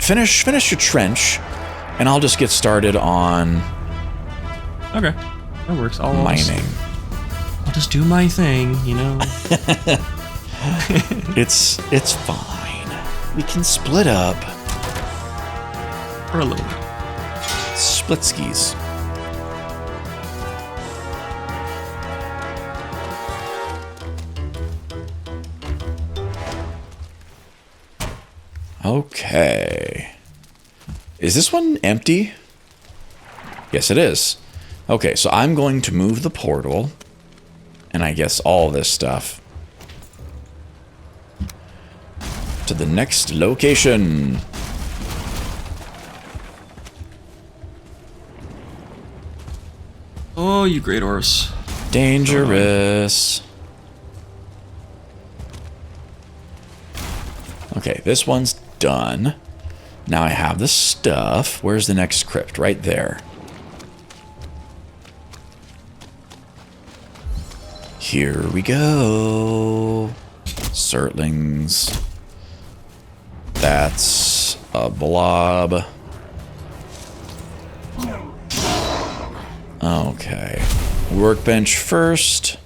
finish your trench, and I'll just get started on... Okay, that works. Mining. I'll just do my thing, you know. It's fine. We can split up. For a little bit. Splitskis. Okay. Is this one empty? Yes, it is. Okay, so I'm going to move the portal, and I guess all this stuff, to the next location. Oh, you great ores. Dangerous. Okay, this one's done. Now I have the stuff. Where's the next crypt? Right there. Here we go. Surtlings. That's a blob. Okay. Workbench first.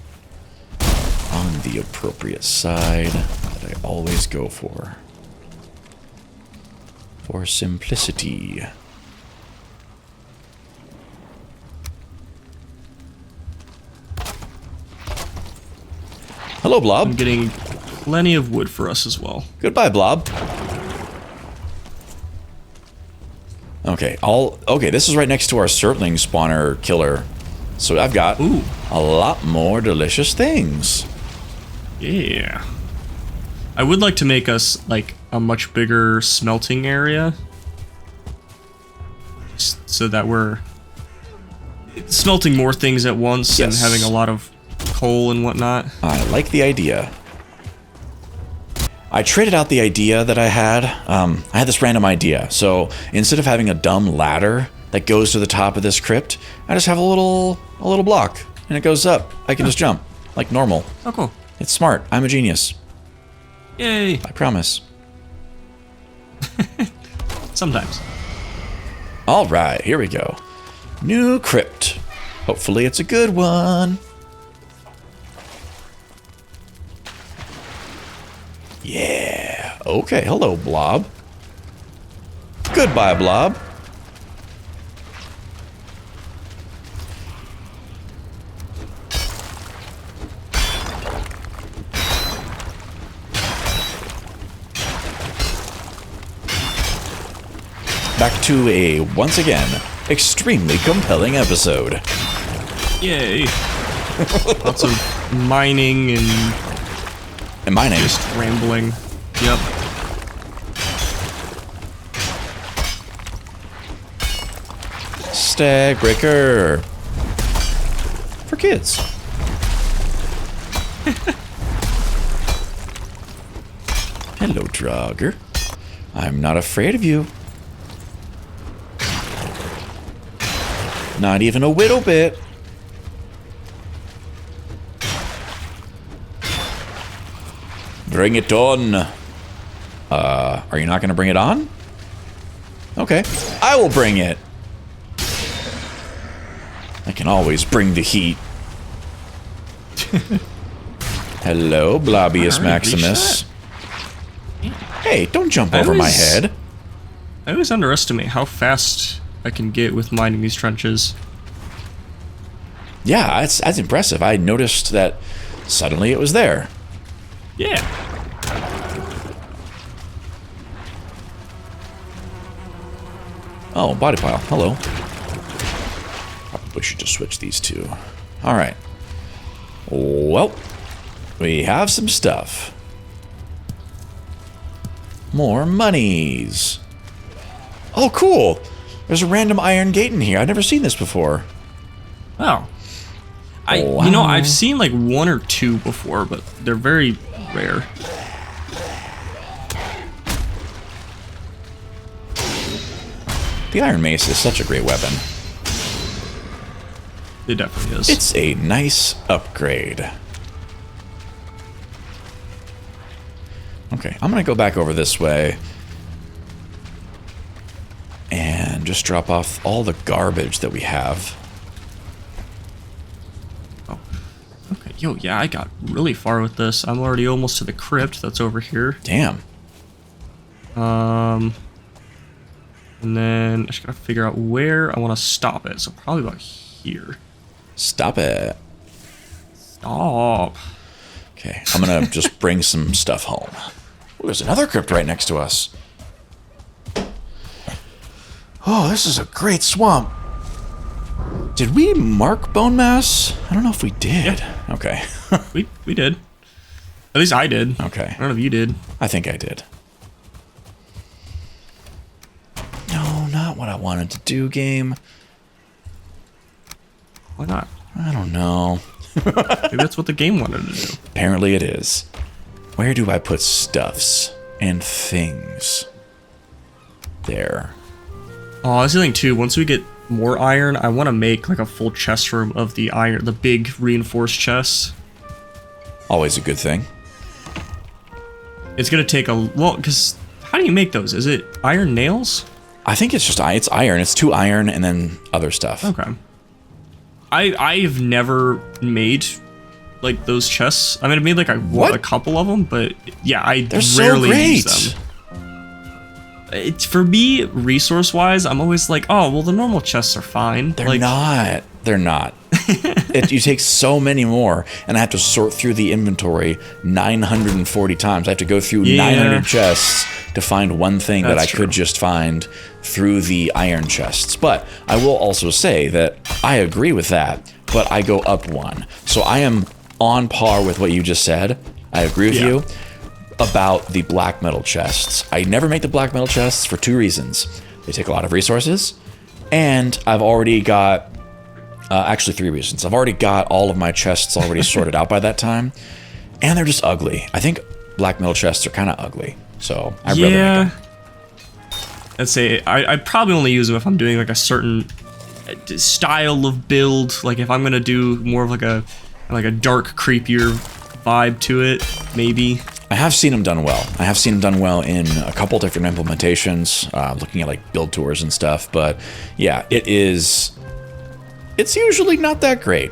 On the appropriate side that I always go for. For simplicity. Hello, Blob. I'm getting plenty of wood for us as well. Goodbye, Blob. Okay, okay, this is right next to our Surtling spawner killer. So I've got a lot more delicious things. Yeah. I would like to make us, like, a much bigger smelting area. So that we're smelting more things at once and having a lot of coal and whatnot. I like the idea. I traded out the idea that I had. I had this random idea. So instead of having a dumb ladder that goes to the top of this crypt, I just have a little block and it goes up. I can just jump like normal. Oh, cool. It's smart. I'm a genius. Yay. I promise. Sometimes. All right, here we go. New crypt. Hopefully it's a good one. Yeah. Okay, hello, Blob. Goodbye, Blob. Back to a, once again, extremely compelling episode. Yay. Lots of mining and mining. Just rambling. Yep. Stag breaker. For kids. Hello, Draugr. I'm not afraid of you. Not even a little bit. Bring it on. Are you not going to bring it on? Okay. I will bring it. I can always bring the heat. Hello, Blobius Maximus. Hey, don't jump over my head. I always underestimate how fast I can get with mining these trenches. Yeah, that's impressive. I noticed that suddenly it was there. Yeah. Oh, body pile. Hello. Probably should just switch these two. Alright. Well, we have some stuff. More monies. Oh, cool. There's a random iron gate in here. I've never seen this before. Oh. Wow. You know, I've seen like one or two before, but they're very rare. The Iron Mace is such a great weapon. It definitely is. It's a nice upgrade. Okay, I'm gonna go back over this way. just drop off all the garbage that we have. Oh. Okay, yo, yeah, I got really far with this. I'm already almost to the crypt that's over here. Damn. And then I just gotta figure out where I want to stop it. So probably about here. Stop it. Stop. Okay, I'm gonna just bring some stuff home. Ooh, there's another crypt right next to us. Oh, this is a great swamp. Did we mark bone mass? I don't know if we did. Yeah. Okay. we did. At least I did. Okay. I don't know if you did. I think I did. No, not what I wanted to do, game. Why not? I don't know. Maybe that's what the game wanted to do. Apparently it is. Where do I put stuffs and things? There. Oh, that's the thing too. Once we get more iron, I want to make like a full chest room of the iron, the big reinforced chests. Always a good thing. It's gonna take because how do you make those? Is it iron nails? I think it's just it's iron. It's 2 iron and then other stuff. Okay. I've never made like those chests. I mean, I made like a couple of them, but yeah, They're rarely so great. use them. It's for me, resource-wise, I'm always like, oh, well, the normal chests are fine. They're not. They're not. You take so many more, and I have to sort through the inventory 940 times. I have to go through 900 chests to find one thing that I could just find through the iron chests. But I will also say that I agree with that, but I go up 1. So I am on par with what you just said. I agree with you about the black metal chests. I never make the black metal chests for 2 reasons. They take a lot of resources, and I've already got, actually 3 reasons. I've already got all of my chests already sorted out by that time, and they're just ugly. I think black metal chests are kind of ugly, so I'd rather make them. Let's say I'd probably only use them if I'm doing like a certain style of build. Like if I'm gonna do more of like a dark, creepier vibe to it, maybe. I have seen them done well. I have seen them done well in a couple different implementations, looking at like build tours and stuff. But yeah, it's usually not that great.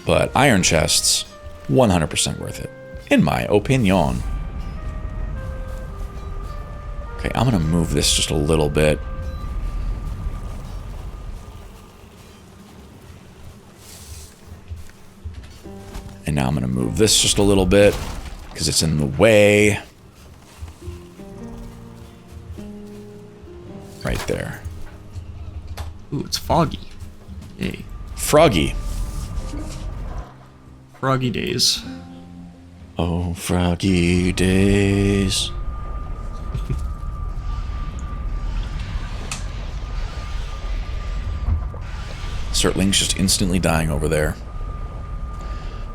But iron chests, 100% worth it, in my opinion. Okay, I'm gonna move this just a little bit. And now I'm going to move this just a little bit because it's in the way. Right there. Ooh, it's foggy. Yay. Froggy. Froggy days. Oh, froggy days. Certling's just instantly dying over there.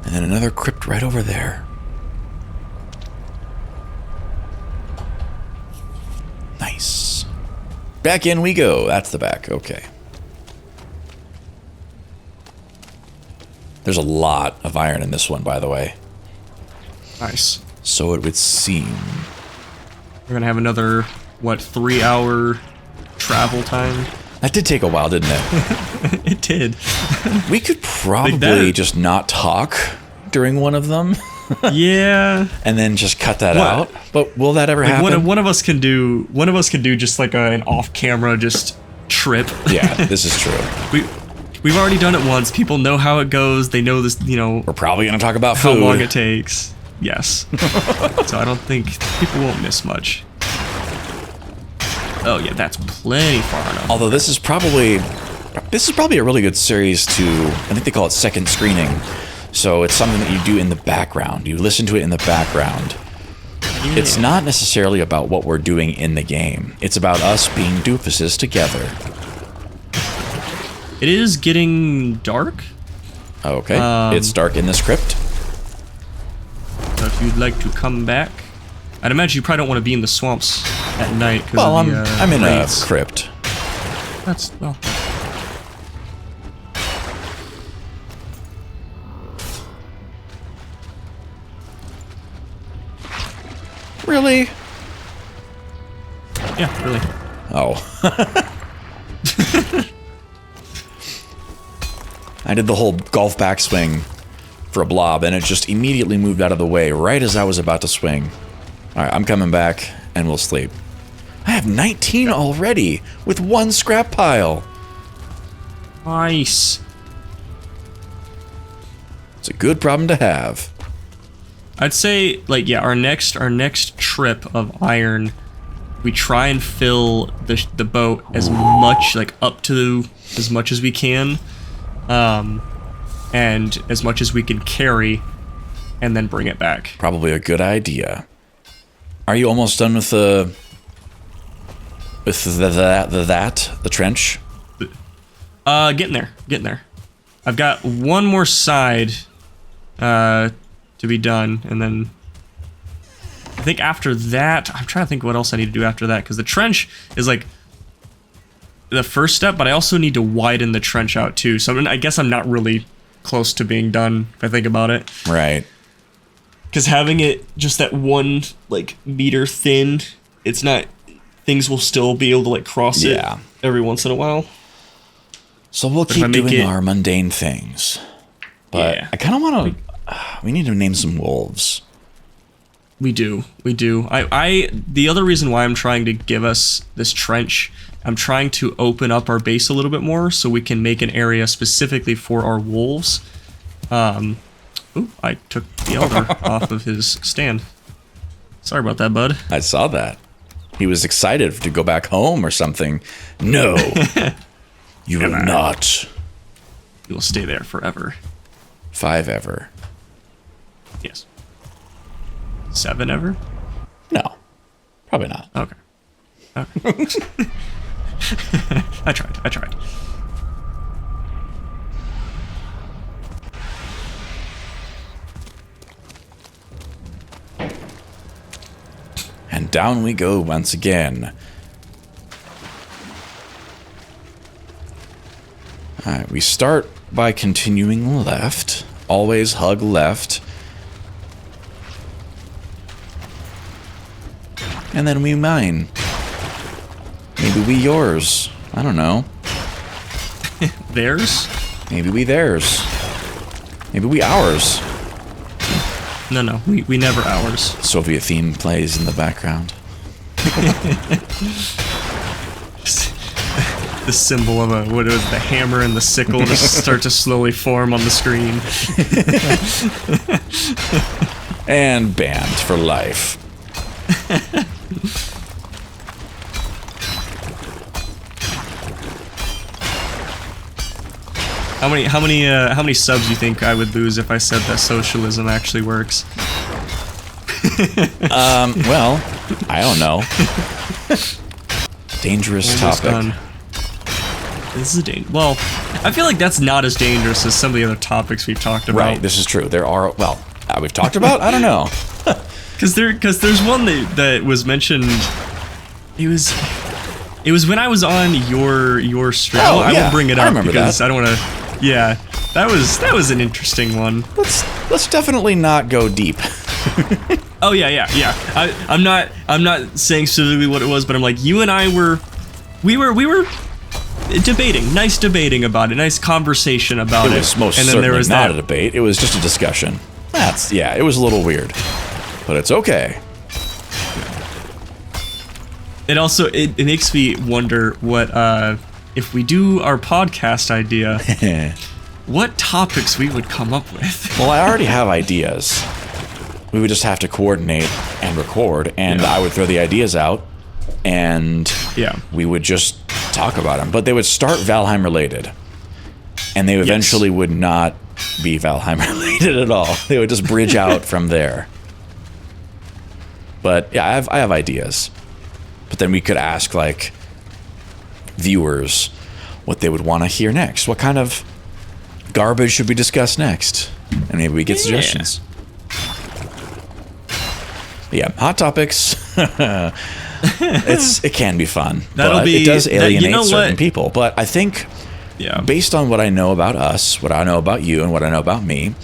And then another crypt right over there. Nice. Back in we go. That's the back. Okay. There's a lot of iron in this one, by the way. Nice. So it would seem. We're gonna have another, what, 3-hour travel time? That did take a while, didn't it? It did. We could probably just not talk during one of them. Yeah. And then just cut that out. But will that ever happen? One of us can do just like an off-camera just trip. Yeah, this is true. We've already done it once. People know how it goes. They know this, We're probably going to talk about how food. long it takes. Yes. So I don't think people won't miss much. Oh yeah, that's plenty far enough. Although this is probably a really good series to, I think they call it second screening. So it's something that you do in the background. You listen to it in the background. Yeah. It's not necessarily about what we're doing in the game. It's about us being doofuses together. It is getting dark. Okay, it's dark in this crypt. So if you'd like to come back, I'd imagine you probably don't want to be in the swamps at night. Well, I'm in a crypt. That's, well. Really? Yeah, really. Oh. I did the whole golf backswing for a blob, and it just immediately moved out of the way right as I was about to swing. All right, I'm coming back, and we'll sleep. I have 19 already with 1 scrap pile. Nice. It's a good problem to have. I'd say, like, yeah, our next trip of iron, we try and fill the boat as much, like, up to as much as we can, and as much as we can carry, and then bring it back. Probably a good idea. Are you almost done with the trench? Getting there. I've got one more side to be done, and then I think after that, I'm trying to think what else I need to do after that, because the trench is like the first step, but I also need to widen the trench out too. So I guess I'm not really close to being done if I think about it. Right. Because having it just that 1 like meter thin, it's not. Things will still be able to like cross it every once in a while. So we'll keep doing our mundane things. But yeah. I kind of want to. We need to name some wolves. We do. The other reason why I'm trying to give us this trench, I'm trying to open up our base a little bit more so we can make an area specifically for our wolves. Ooh, I took the elder off of his stand. Sorry about that, bud. I saw that. He was excited to go back home or something. No. You will not. You will stay there forever. 5 ever. Yes. 7 ever? No. Probably not. Okay. I tried. And down we go once again. Alright, we start by continuing left. Always hug left. And then we mine. Maybe we yours. I don't know. Theirs? Maybe we theirs. Maybe we ours. No, we never ours. Soviet theme plays in the background. The symbol of the hammer and the sickle just start to slowly form on the screen. And banned for life. How many subs do you think I would lose if I said that socialism actually works? Well, I don't know. Dangerous Almost topic. done. This is well, I feel like that's not as dangerous as some of the other topics we've talked about. Right, this is true. There are, we've talked about? I don't know. Because there's one that was mentioned. It was when I was on your stream. Oh, I won't bring it up because I don't want to. Yeah, that was an interesting one. Let's definitely not go deep. Oh yeah. I'm not saying specifically what it was, but I'm like, you and I we were debating about it, nice conversation about it. It was most certainly not a debate. It was just a discussion. It was a little weird, but it's okay. It also it makes me wonder what if we do our podcast idea, what topics we would come up with. Well, I already have ideas. We would just have to coordinate and record, and I would throw the ideas out, and we would just talk about them. But they would start Valheim related, and they eventually would not be Valheim related at all. They would just bridge out from there. But yeah, I have ideas. But then we could ask, like, viewers what they would want to hear next. What kind of garbage should we discuss next? And maybe we get suggestions. But yeah, hot topics. It can be fun. It does alienate certain people. But I think, based on what I know about us, what I know about you, and what I know about me,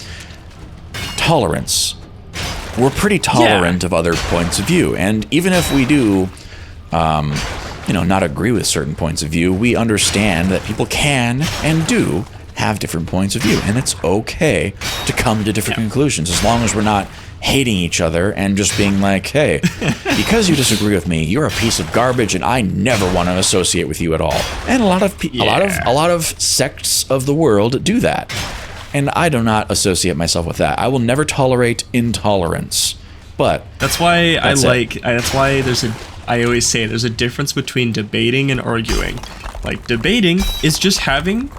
tolerance. We're pretty tolerant of other points of view. And even if we do not agree with certain points of view. We understand that people can and do have different points of view, and it's okay to come to different conclusions as long as we're not hating each other and just being like, hey, because you disagree with me, you're a piece of garbage and I never want to associate with you at all. And a lot of sects of the world do that. And I do not associate myself with that. I will never tolerate intolerance. But that's why I always say there's a difference between debating and arguing. Like, debating is just having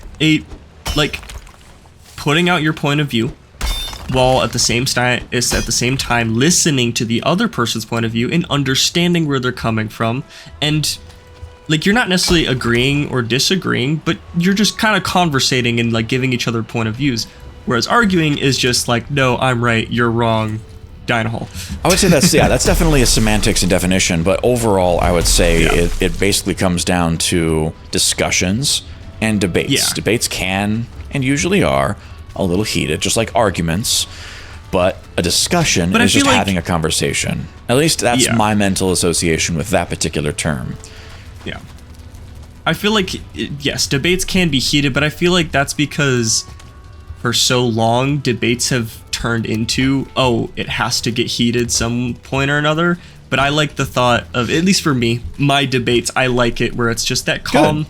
putting out your point of view, while at the same time listening to the other person's point of view and understanding where they're coming from. And like, you're not necessarily agreeing or disagreeing, but you're just kind of conversating and like giving each other point of views. Whereas arguing is just like, no, I'm right, you're wrong, die in a hole. I would say that's definitely a semantics and definition, but overall I would say it basically comes down to discussions and debates. Yeah. Debates can and usually are a little heated, just like arguments, but a discussion is just having a conversation. At least that's my mental association with that particular term. Yeah. I feel like, yes, debates can be heated, but I feel like that's because for so long, debates have turned into, it has to get heated some point or another. But I like the thought of, at least for me, my debates, I like it where it's just that calm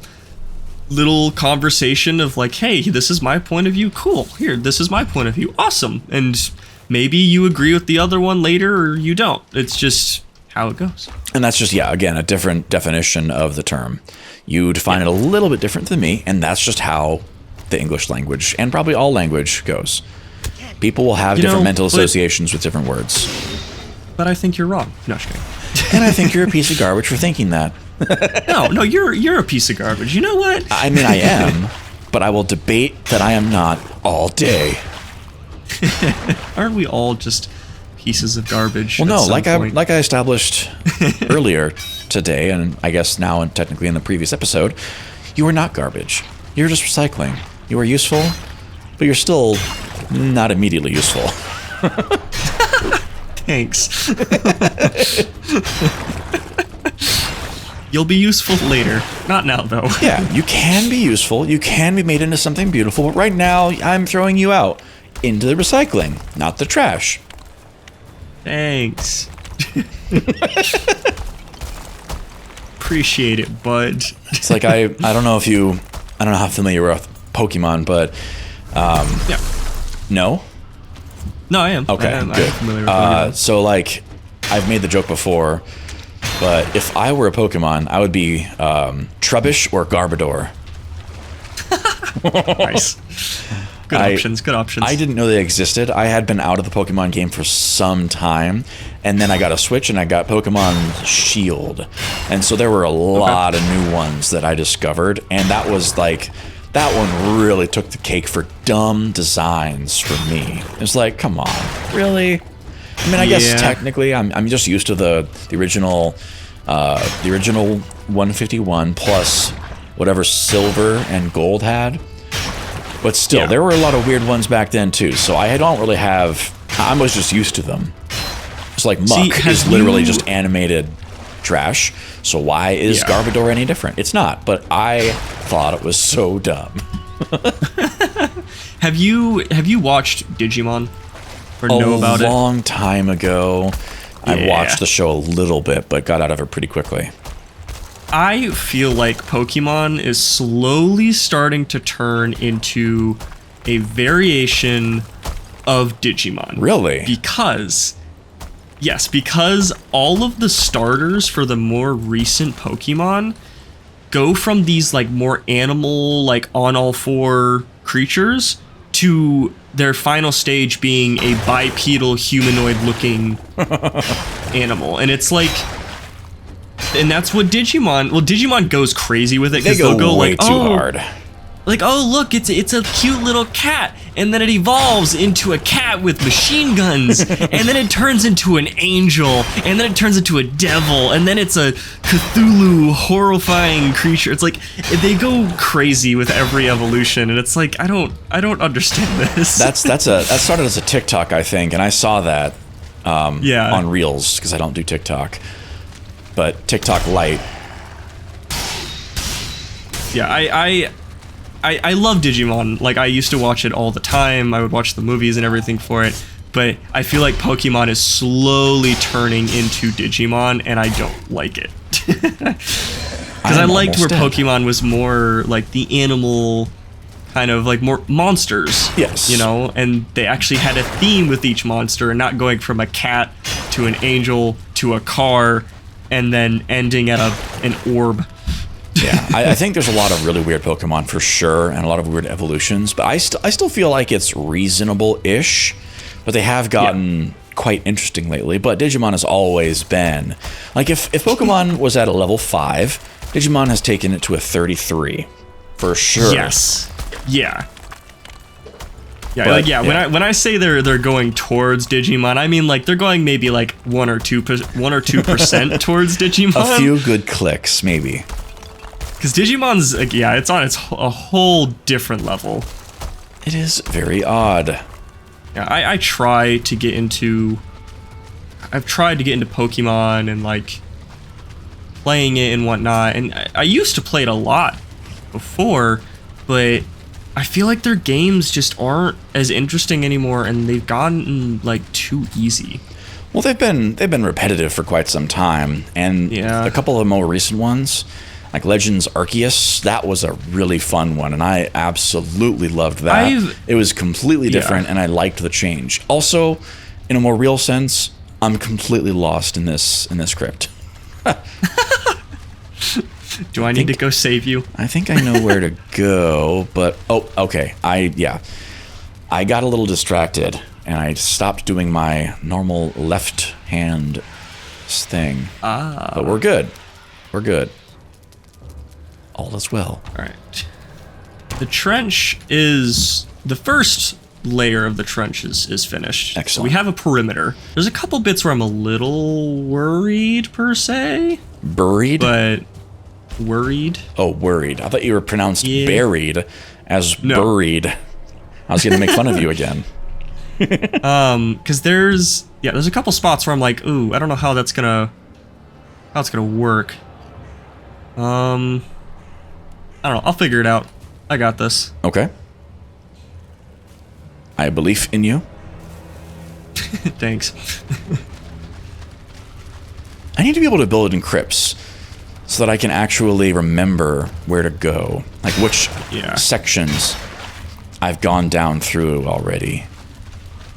little conversation of like, hey, this is my point of view, cool, here, this is my point of view, awesome. And maybe you agree with the other one later or you don't. It's just how it goes. And that's just, again, a different definition of the term. You define it a little bit different than me, and that's just how the English language, and probably all language, goes. People will have different mental associations with different words. But I think you're wrong. No, just kidding. And I think you're a piece of garbage for thinking that. No, you're a piece of garbage. You know what? I mean, I am, but I will debate that I am not all day. Aren't we all just pieces of garbage? Well, no, like I established earlier today, and I guess now and technically in the previous episode, you are not garbage. You're just recycling. You are useful, but you're still not immediately useful. Thanks. You'll be useful later. Not now, though. Yeah, you can be useful. You can be made into something beautiful. But right now, I'm throwing you out into the recycling, not the trash. Thanks. Appreciate it, bud. It's like I don't know how familiar you are with Pokemon, but no. No, I am. Okay, I'm good. familiar with Pokemon. So like, I've made the joke before, but if I were a Pokemon, I would be Trubbish or Garbodor. Nice. Good options. I didn't know they existed. I had been out of the Pokemon game for some time, and then I got a Switch and I got Pokemon Shield. And so there were a lot of new ones that I discovered, and that one really took the cake for dumb designs for me. It's like, come on, really? I mean, I guess technically I'm just used to the original 151 plus whatever silver and gold had. But still, there were a lot of weird ones back then too. So I was just used to them. It's like Muck is literally just animated trash. So why is Garbodor any different? It's not. But I thought it was so dumb. Have you watched Digimon? Or know about it? A long time ago. I watched the show a little bit, but got out of it pretty quickly. I feel like Pokemon is slowly starting to turn into a variation of Digimon. Really? Because all of the starters for the more recent Pokemon go from these like more animal, like on all four creatures to their final stage being a bipedal humanoid looking animal. And it's like, and that's what Digimon goes crazy with it. They go they'll go way like, too hard. Like, oh look, it's a cute little cat, and then it evolves into a cat with machine guns, and then it turns into an angel, and then it turns into a devil, and then it's a Cthulhu horrifying creature. It's like they go crazy with every evolution, and it's like I don't understand this. That started as a TikTok, I think, and I saw that on Reels because I don't do TikTok. but TikTok Lite. Yeah, I love Digimon. Like, I used to watch it all the time. I would watch the movies and everything for it. But I feel like Pokemon is slowly turning into Digimon, and I don't like it. Because I liked where Pokemon was more like the animal, kind of like more monsters. Yes. You know, and they actually had a theme with each monster, and not going from a cat to an angel to a car, and then ending at an orb. Yeah, I think there's a lot of really weird Pokemon for sure, and a lot of weird evolutions, but I still feel like it's reasonable-ish, but they have gotten quite interesting lately. But Digimon has always been, like, if Pokemon was at a level 5, Digimon has taken it to a 33, for sure. Yes. Yeah. Yeah, but, when I say they're going towards Digimon, I mean like they're going maybe like 1 or 2% towards Digimon. A few good clicks, maybe. Because Digimon's, it's on a whole different level. It is very odd. Yeah, I've tried to get into Pokemon and like playing it and whatnot, and I used to play it a lot before, but I feel like their games just aren't as interesting anymore, and they've gotten like too easy. Well, they've been repetitive for quite some time, and a couple of the more recent ones, like Legends Arceus, that was a really fun one, and I absolutely loved that. It was completely different, and I liked the change. Also, in a more real sense, I'm completely lost in this crypt. Do I need to go save you? I think I know where to go, but okay. I got a little distracted, and I stopped doing my normal left hand thing. But we're good. We're good. All is well. All right. The trench is the first layer of the trench is finished. Excellent. So we have a perimeter. There's a couple bits where I'm a little worried per se. Buried? But worried. Oh, worried. I thought you were pronounced buried as buried. I was going to make fun of you again. Because there's a couple spots where I'm like, ooh, I don't know how it's gonna work. I don't know. I'll figure it out. I got this. Okay. I believe in you. Thanks. I need to be able to build in crypts so that I can actually remember where to go. Like which sections I've gone down through already.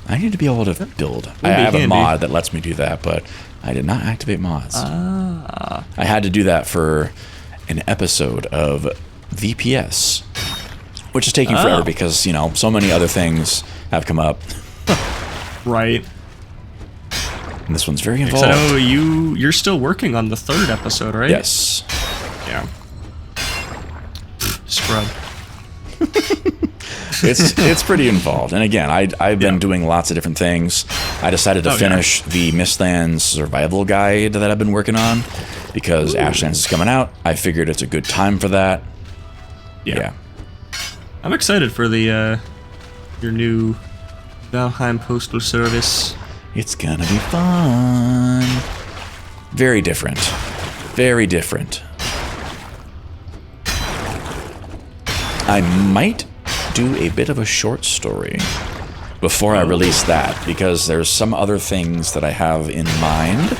I need to be able to build. I have a mod that lets me do that, but I did not activate mods. I had to do that for an episode of VPS, which is taking forever because, you know, so many other things have come up. Right. And this one's very involved. I know you're still working on the 3rd episode, right? Yes. Yeah. Scrub. It's pretty involved. And again, I've been doing lots of different things. I decided to finish the Mistlands survival guide that I've been working on because Ashlands is coming out. I figured it's a good time for that. Yeah. I'm excited for the your new Valheim Postal Service. It's gonna be fun. Very different. Very different. I might do a bit of a short story before I release that, because there's some other things that I have in mind,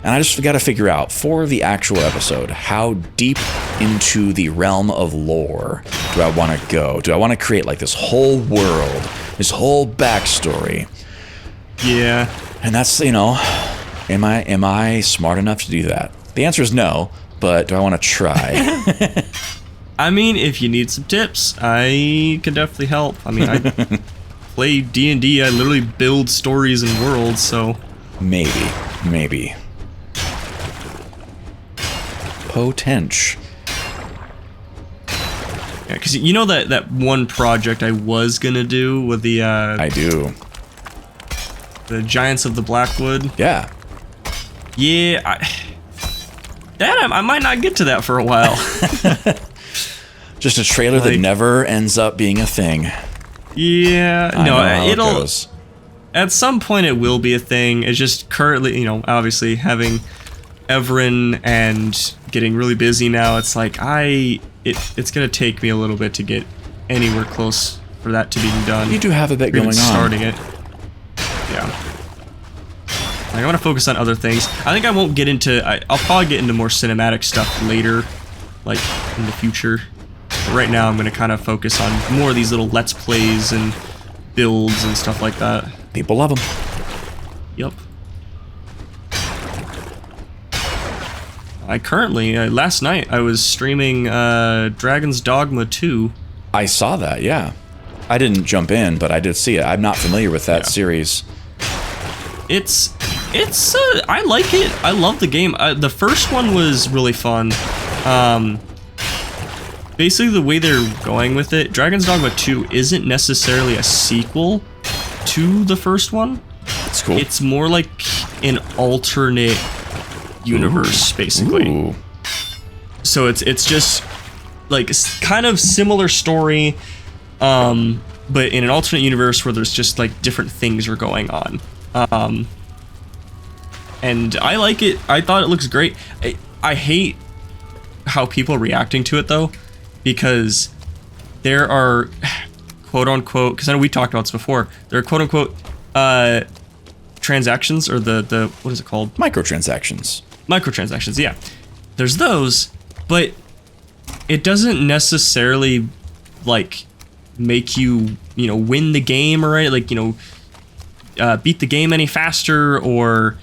and I just got to figure out for the actual episode how deep into the realm of lore do I want to go. Do I want to create like this whole world, this whole backstory? Yeah. And that's, you know, am I smart enough to do that? The answer is no, but do I want to try? I mean, if you need some tips, I can definitely help. I mean, I play D&D. I literally build stories and worlds, so... Maybe. Potential. Yeah, because you know that one project I was gonna do with the... I do. The Giants of the Blackwood? Yeah. Yeah, I might not get to that for a while. Just a trailer that never ends up being a thing. Yeah, it'll... At some point it will be a thing. It's just currently, you know, obviously having Everin and getting really busy now, it's like it's gonna take me a little bit to get anywhere close for that to being done. You do have a bit going on. Starting it. Yeah. I want to focus on other things. I think I won't get into... I'll probably get into more cinematic stuff later, like in the future. But right now I'm going to kind of focus on more of these little Let's Plays and builds and stuff like that. People love them. Yep. I currently... last night I was streaming Dragon's Dogma 2. I saw that, yeah. I didn't jump in, but I did see it. I'm not familiar with that series. It's I like it. I love the game. The first one was really fun. Basically the way they're going with it, Dragon's Dogma 2 isn't necessarily a sequel to the first one. That's cool. It's more like an alternate universe, basically. Ooh. So it's just like kind of similar story, but in an alternate universe where there's just like different things are going on. And I like it. I thought it looks great. I hate how people are reacting to it though, because there are quote unquote, because I know we talked about this before, there are quote unquote transactions, or the what is it called? Microtransactions. Microtransactions, yeah. There's those, but it doesn't necessarily like make you, win the game, or right, like, beat the game any faster, or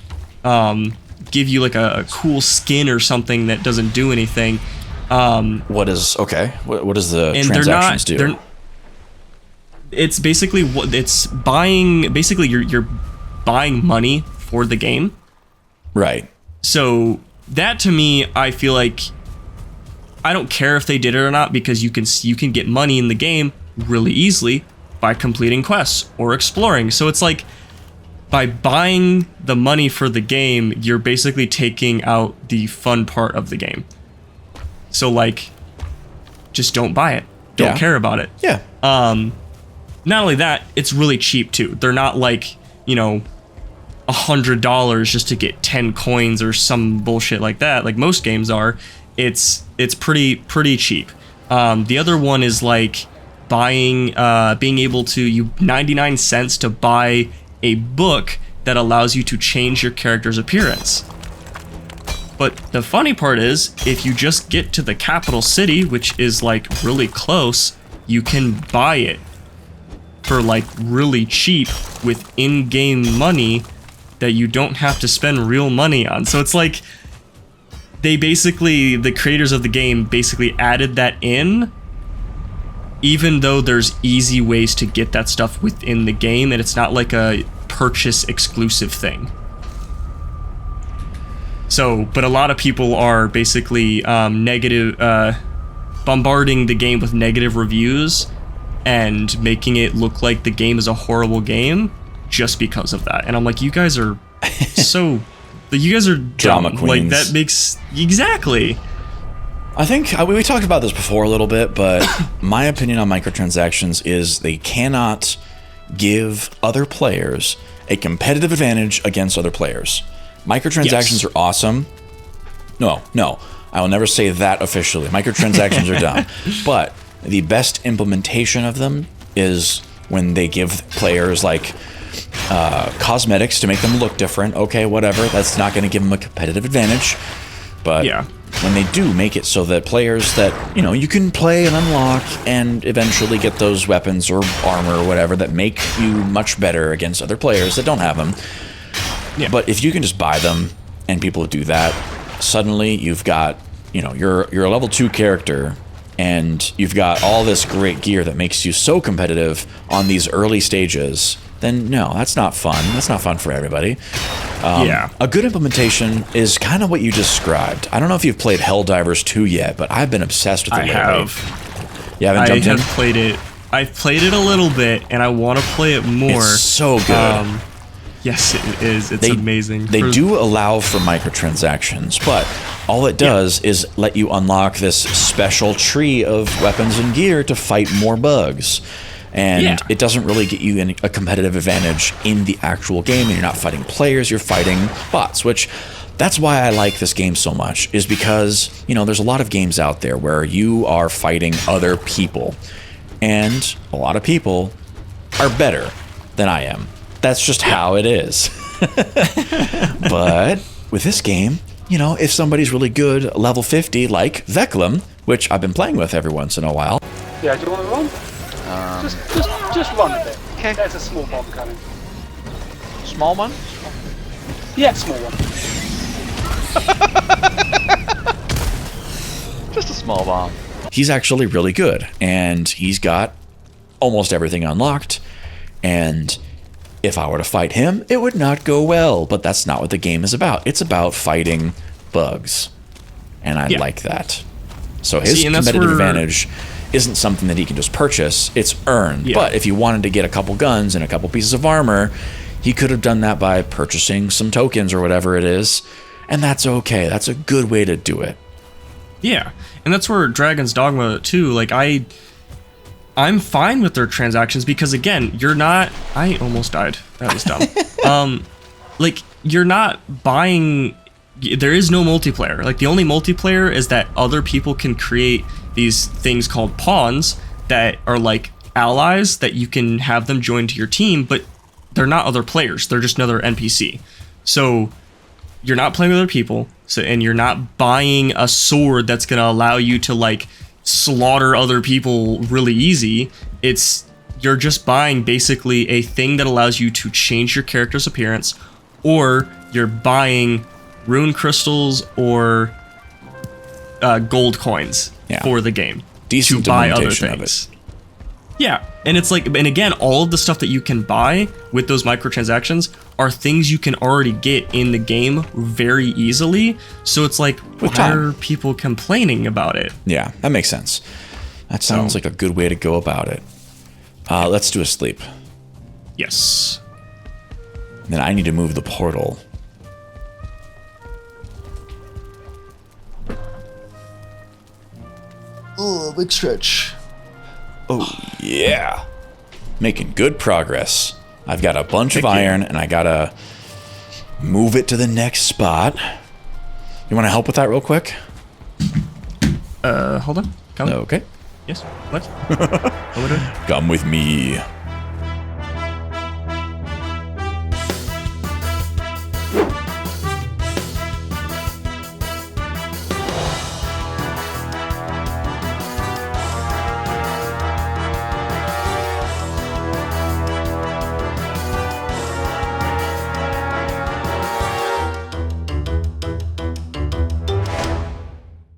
give you like a cool skin or something that doesn't do anything. What does the transactions do? It's basically it's buying. Basically, you're buying money for the game. Right. So that to me, I feel like I don't care if they did it or not, because you can get money in the game really easily by completing quests or exploring. So it's like, by buying the money for the game, you're basically taking out the fun part of the game. So like, just don't buy it. Don't care about it. Yeah. Not only that, it's really cheap too. They're not like, $100 just to get 10 coins or some bullshit like that, like most games are. It's pretty cheap. The other one is like buying, being able to 99 cents to buy a book that allows you to change your character's appearance. But the funny part is, if you just get to the capital city, which is like really close, you can buy it for like really cheap with in-game money that you don't have to spend real money on. So it's like, the creators of the game basically added that in, even though there's easy ways to get that stuff within the game, and it's not like a purchase exclusive thing. So, but a lot of people are basically bombarding the game with negative reviews and making it look like the game is a horrible game just because of that. And I'm like, you guys are you guys are drama queens. Like, that makes... Exactly. I think we talked about this before a little bit, but my opinion on microtransactions is they cannot give other players a competitive advantage against other players. Microtransactions are awesome. No, I will never say that officially. Microtransactions are dumb. But the best implementation of them is when they give players like cosmetics to make them look different. Okay, whatever. That's not going to give them a competitive advantage. But when they do make it so that players that, you can play and unlock and eventually get those weapons or armor or whatever that make you much better against other players that don't have them. Yeah. But if you can just buy them and people do that, suddenly you've got, you're a level 2 character and you've got all this great gear that makes you so competitive on these early stages. Then no, that's not fun. That's not fun for everybody. A good implementation is kind of what you described. I don't know if you've played Helldivers 2 yet, but I've been obsessed with it lately. I have. You haven't jumped in? I have played it. I've played it a little bit, and I want to play it more. It's so good. Yes, it is. It's amazing. They do allow for microtransactions, but all it does is let you unlock this special tree of weapons and gear to fight more bugs. And it doesn't really get you a competitive advantage in the actual game, and you're not fighting players, you're fighting bots, which That's why I like this game so much, is because, you know, there's a lot of games out there where you are fighting other people, and a lot of people are better than I am. That's just how it is. But with this game, you know, if somebody's really good, level 50, like Veclum, which I've been playing with every once in a while. Yeah, do you want to run? Just run a bit. Okay. There's a small bomb coming. Small one? Yeah, small one. Just a small bomb. He's actually really good, and he's got almost everything unlocked, and if I were to fight him, it would not go well, but that's not what the game is about. It's about fighting bugs, and I like that. So his competitive advantage isn't something that he can just purchase, it's earned. But if he wanted to get a couple guns and a couple pieces of armor, he could have done that by purchasing some tokens or whatever it is, and that's okay. That's a good way to do it. Yeah, and that's where Dragon's Dogma too, like I'm fine with their transactions because again, you're not, I almost died. That was dumb. Like you're not buying, there is no multiplayer. Like the only multiplayer is that other people can create these things called pawns that are like allies that you can have them join to your team, but they're not other players. They're just another NPC. So you're not playing with other people, so and you're not buying a sword that's gonna allow you to like slaughter other people really easy. You're just buying basically a thing that allows you to change your character's appearance, or you're buying rune crystals or gold coins for the game Decent to buy other implementation things. of it. Yeah, and it's like, and again, all of the stuff that you can buy with those microtransactions are things you can already get in the game very easily. So it's like, why are people complaining about it? Yeah, that makes sense. That sounds like a good way to go about it. Let's do a sleep. Yes. Then I need to move the portal. Oh, big stretch. Oh, yeah. Making good progress. I've got a bunch of iron, and I gotta move it to the next spot. You want to help with that real quick? Hold on. Come. Okay. Yes. What? What are we doing? Come with me.